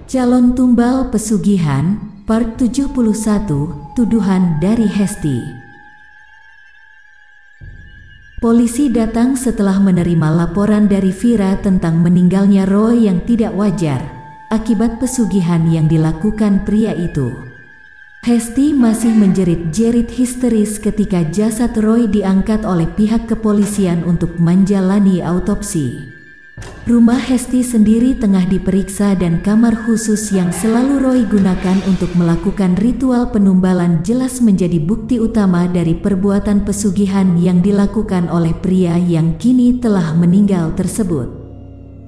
Calon Tumbal Pesugihan, Part 71, Tuduhan dari Hesti. Polisi datang setelah menerima laporan dari Vira tentang meninggalnya Roy yang tidak wajar, akibat pesugihan yang dilakukan pria itu. Hesti masih menjerit-jerit histeris ketika jasad Roy diangkat oleh pihak kepolisian untuk menjalani autopsi. Rumah Hesti sendiri tengah diperiksa dan kamar khusus yang selalu Roy gunakan untuk melakukan ritual penumbalan jelas menjadi bukti utama dari perbuatan pesugihan yang dilakukan oleh pria yang kini telah meninggal tersebut.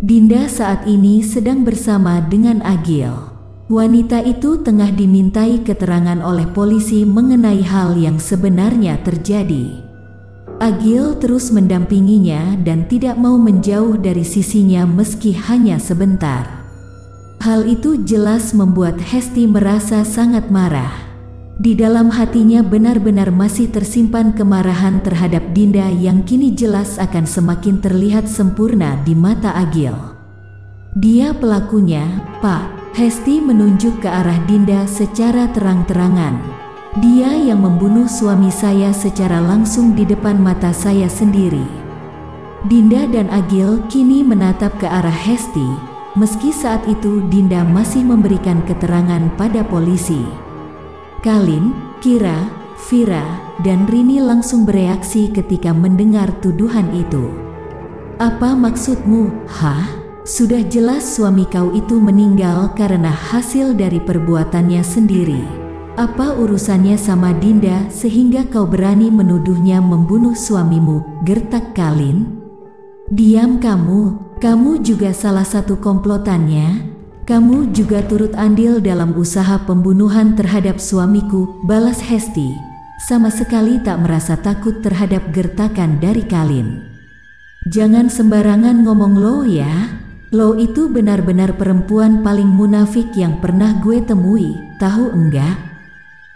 Dinda saat ini sedang bersama dengan Agil. Wanita itu tengah dimintai keterangan oleh polisi mengenai hal yang sebenarnya terjadi. Agil terus mendampinginya dan tidak mau menjauh dari sisinya meski hanya sebentar. Hal itu jelas membuat Hesti merasa sangat marah. Di dalam hatinya benar-benar masih tersimpan kemarahan terhadap Dinda yang kini jelas akan semakin terlihat sempurna di mata Agil. Dia pelakunya, Pak. Hesti menunjuk ke arah Dinda secara terang-terangan. Dia yang membunuh suami saya secara langsung di depan mata saya sendiri. Dinda dan Agil kini menatap ke arah Hesti, meski saat itu Dinda masih memberikan keterangan pada polisi. Kalin, Kira, Vira, dan Rini langsung bereaksi ketika mendengar tuduhan itu. Apa maksudmu? Hah? Sudah jelas suami kau itu meninggal karena hasil dari perbuatannya sendiri. Apa urusannya sama Dinda sehingga kau berani menuduhnya membunuh suamimu, gertak Kalin? Diam kamu juga salah satu komplotannya. Kamu juga turut andil dalam usaha pembunuhan terhadap suamiku, balas Hesti, sama sekali tak merasa takut terhadap gertakan dari Kalin. Jangan sembarangan ngomong lo ya. Lo itu benar-benar perempuan paling munafik yang pernah gue temui, tahu enggak?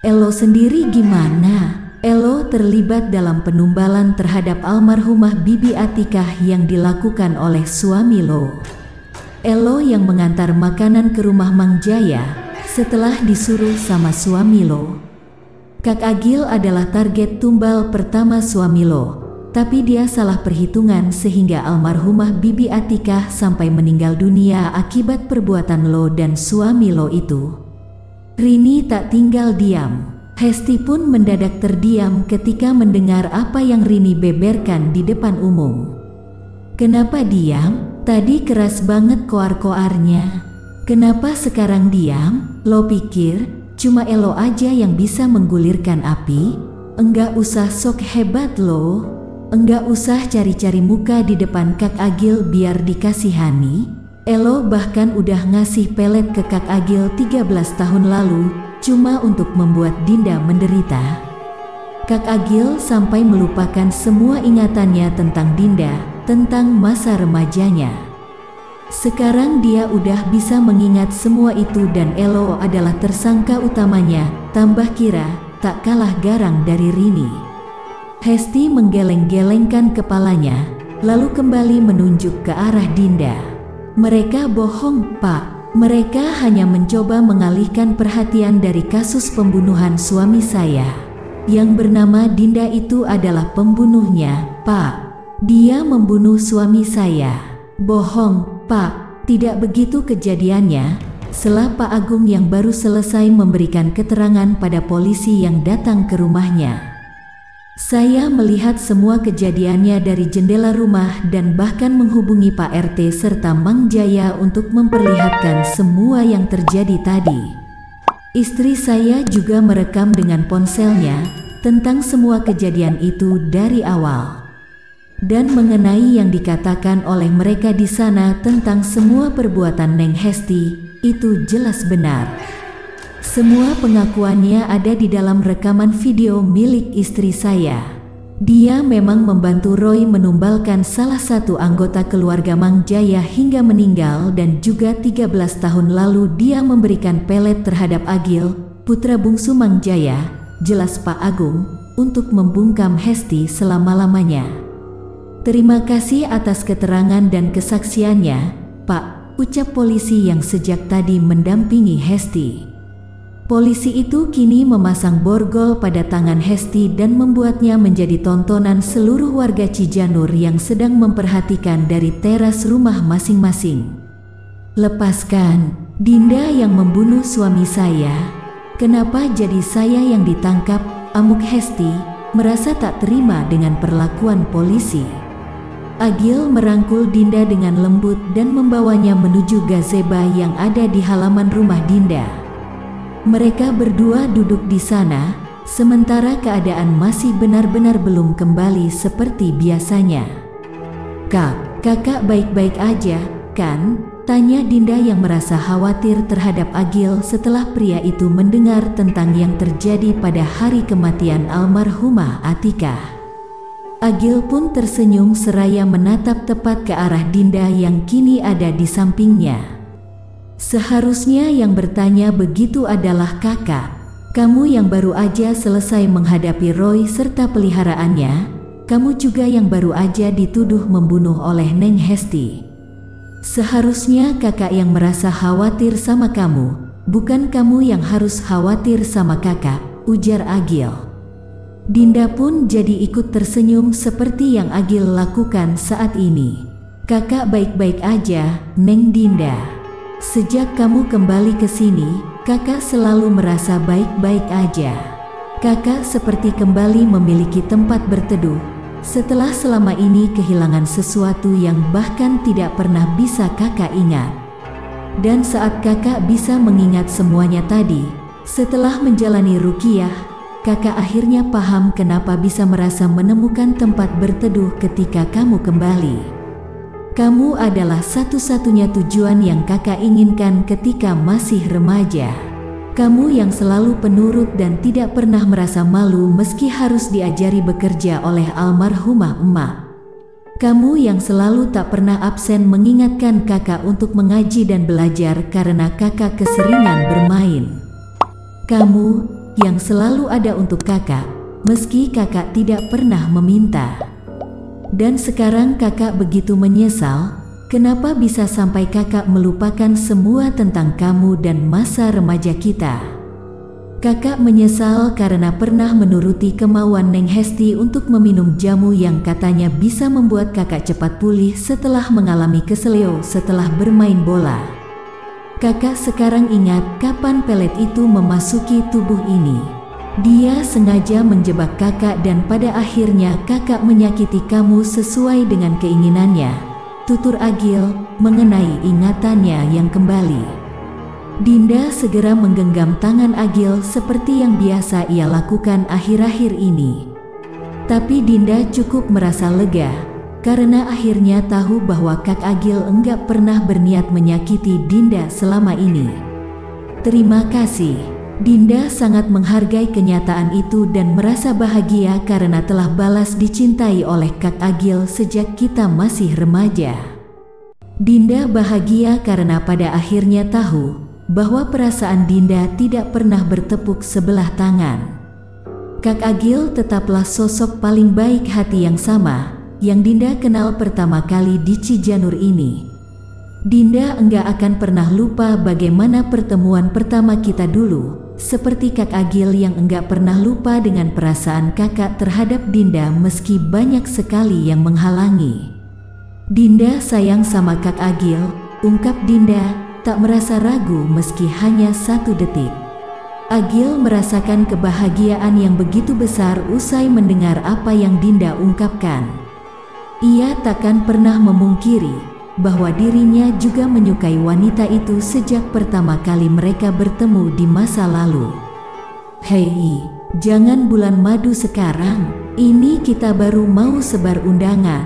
Elo sendiri gimana? Elo terlibat dalam penumbalan terhadap almarhumah Bibi Atikah yang dilakukan oleh suami lo. Elo yang mengantar makanan ke rumah Mang Jaya setelah disuruh sama suami lo. Kak Agil adalah target tumbal pertama suami lo, tapi dia salah perhitungan sehingga almarhumah Bibi Atikah sampai meninggal dunia akibat perbuatan lo dan suami lo itu. Rini tak tinggal diam. Hesti pun mendadak terdiam ketika mendengar apa yang Rini beberkan di depan umum. Kenapa diam? Tadi keras banget koar-koarnya. Kenapa sekarang diam? Lo pikir cuma Elo aja yang bisa menggulirkan api? Enggak usah sok hebat lo. Enggak usah cari-cari muka di depan Kak Agil biar dikasihani. Elo bahkan udah ngasih pelet ke Kak Agil 13 tahun lalu, cuma untuk membuat Dinda menderita. Kak Agil sampai melupakan semua ingatannya tentang Dinda, tentang masa remajanya. Sekarang dia udah bisa mengingat semua itu dan Elo adalah tersangka utamanya, tambah Kira, tak kalah garang dari Rini. Hesti menggeleng-gelengkan kepalanya, lalu kembali menunjuk ke arah Dinda. Mereka bohong, Pak. Mereka hanya mencoba mengalihkan perhatian dari kasus pembunuhan suami saya. Yang bernama Dinda itu adalah pembunuhnya, Pak. Dia membunuh suami saya. Bohong, Pak. Tidak begitu kejadiannya. Setelah Pak Agung yang baru selesai memberikan keterangan pada polisi yang datang ke rumahnya. Saya melihat semua kejadiannya dari jendela rumah dan bahkan menghubungi Pak RT serta Mang Jaya untuk memperlihatkan semua yang terjadi tadi. Istri saya juga merekam dengan ponselnya tentang semua kejadian itu dari awal. Dan mengenai yang dikatakan oleh mereka di sana tentang semua perbuatan Neng Hesti, itu jelas benar. Semua pengakuannya ada di dalam rekaman video milik istri saya. Dia memang membantu Roy menumbalkan salah satu anggota keluarga Mang Jaya hingga meninggal dan juga 13 tahun lalu dia memberikan pelet terhadap Agil, putra bungsu Mang Jaya, jelas Pak Agung, untuk membungkam Hesti selama-lamanya. Terima kasih atas keterangan dan kesaksiannya, Pak. ucap polisi yang sejak tadi mendampingi Hesti. Polisi itu kini memasang borgol pada tangan Hesti dan membuatnya menjadi tontonan seluruh warga Cijanur yang sedang memperhatikan dari teras rumah masing-masing. "Lepaskan, Dinda yang membunuh suami saya. Kenapa jadi saya yang ditangkap?" amuk Hesti, merasa tak terima dengan perlakuan polisi. Agil merangkul Dinda dengan lembut dan membawanya menuju gazebo yang ada di halaman rumah Dinda. Mereka berdua duduk di sana, sementara keadaan masih benar-benar belum kembali seperti biasanya. Kakak baik-baik aja, kan?" tanya Dinda yang merasa khawatir terhadap Agil setelah pria itu mendengar tentang yang terjadi pada hari kematian almarhumah Atika. Agil pun tersenyum seraya menatap tepat ke arah Dinda yang kini ada di sampingnya. "Seharusnya yang bertanya begitu adalah kakak. Kamu yang baru aja selesai menghadapi Roy serta peliharaannya, kamu juga yang baru aja dituduh membunuh oleh Neng Hesti. Seharusnya kakak yang merasa khawatir sama kamu, bukan kamu yang harus khawatir sama kakak," ujar Agil. Dinda pun jadi ikut tersenyum seperti yang Agil lakukan saat ini. "Kakak baik-baik aja, Neng Dinda. Sejak kamu kembali ke sini, kakak selalu merasa baik-baik aja. Kakak seperti kembali memiliki tempat berteduh, setelah selama ini kehilangan sesuatu yang bahkan tidak pernah bisa kakak ingat. Dan saat kakak bisa mengingat semuanya tadi, setelah menjalani ruqyah, kakak akhirnya paham kenapa bisa merasa menemukan tempat berteduh ketika kamu kembali. Kamu adalah satu-satunya tujuan yang kakak inginkan ketika masih remaja. Kamu yang selalu penurut dan tidak pernah merasa malu meski harus diajari bekerja oleh almarhumah emak. Kamu yang selalu tak pernah absen mengingatkan kakak untuk mengaji dan belajar karena kakak keseringan bermain. Kamu yang selalu ada untuk kakak, meski kakak tidak pernah meminta. Dan sekarang kakak begitu menyesal, kenapa bisa sampai kakak melupakan semua tentang kamu dan masa remaja kita. Kakak menyesal karena pernah menuruti kemauan Neng Hesti untuk meminum jamu yang katanya bisa membuat kakak cepat pulih setelah mengalami keseleo setelah bermain bola. Kakak sekarang ingat kapan pelet itu memasuki tubuh ini. Dia sengaja menjebak kakak dan pada akhirnya kakak menyakiti kamu sesuai dengan keinginannya, tutur Agil mengenai ingatannya yang kembali. Dinda segera menggenggam tangan Agil seperti yang biasa ia lakukan akhir-akhir ini. Tapi Dinda cukup merasa lega, karena akhirnya tahu bahwa Kak Agil enggak pernah berniat menyakiti Dinda selama ini. "Terima kasih." Dinda sangat menghargai kenyataan itu dan merasa bahagia karena telah balas dicintai oleh Kak Agil sejak kita masih remaja. Dinda bahagia karena pada akhirnya tahu bahwa perasaan Dinda tidak pernah bertepuk sebelah tangan. Kak Agil tetaplah sosok paling baik hati yang sama yang Dinda kenal pertama kali di Cijanur ini. Dinda enggak akan pernah lupa bagaimana pertemuan pertama kita dulu. Seperti Kak Agil yang enggak pernah lupa dengan perasaan kakak terhadap Dinda meski banyak sekali yang menghalangi. "Dinda sayang sama Kak Agil," ungkap Dinda, tak merasa ragu meski hanya 1 detik. Agil merasakan kebahagiaan yang begitu besar usai mendengar apa yang Dinda ungkapkan. Ia takkan pernah memungkiri bahwa dirinya juga menyukai wanita itu sejak pertama kali mereka bertemu di masa lalu. "Hei, jangan bulan madu sekarang, ini kita baru mau sebar undangan.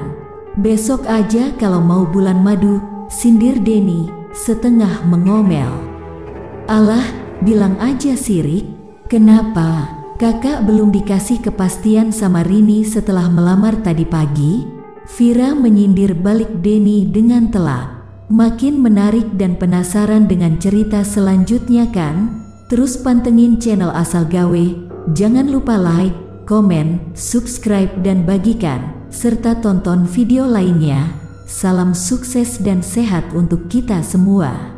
Besok aja kalau mau bulan madu," sindir Denny, setengah mengomel. "Alah, bilang aja sirik. Kenapa? Kakak belum dikasih kepastian sama Rini setelah melamar tadi pagi?" Vira menyindir balik Denny dengan telak. "Makin menarik dan penasaran dengan cerita selanjutnya kan? Terus pantengin channel Asal Gawe, jangan lupa like, komen, subscribe dan bagikan, serta tonton video lainnya. Salam sukses dan sehat untuk kita semua.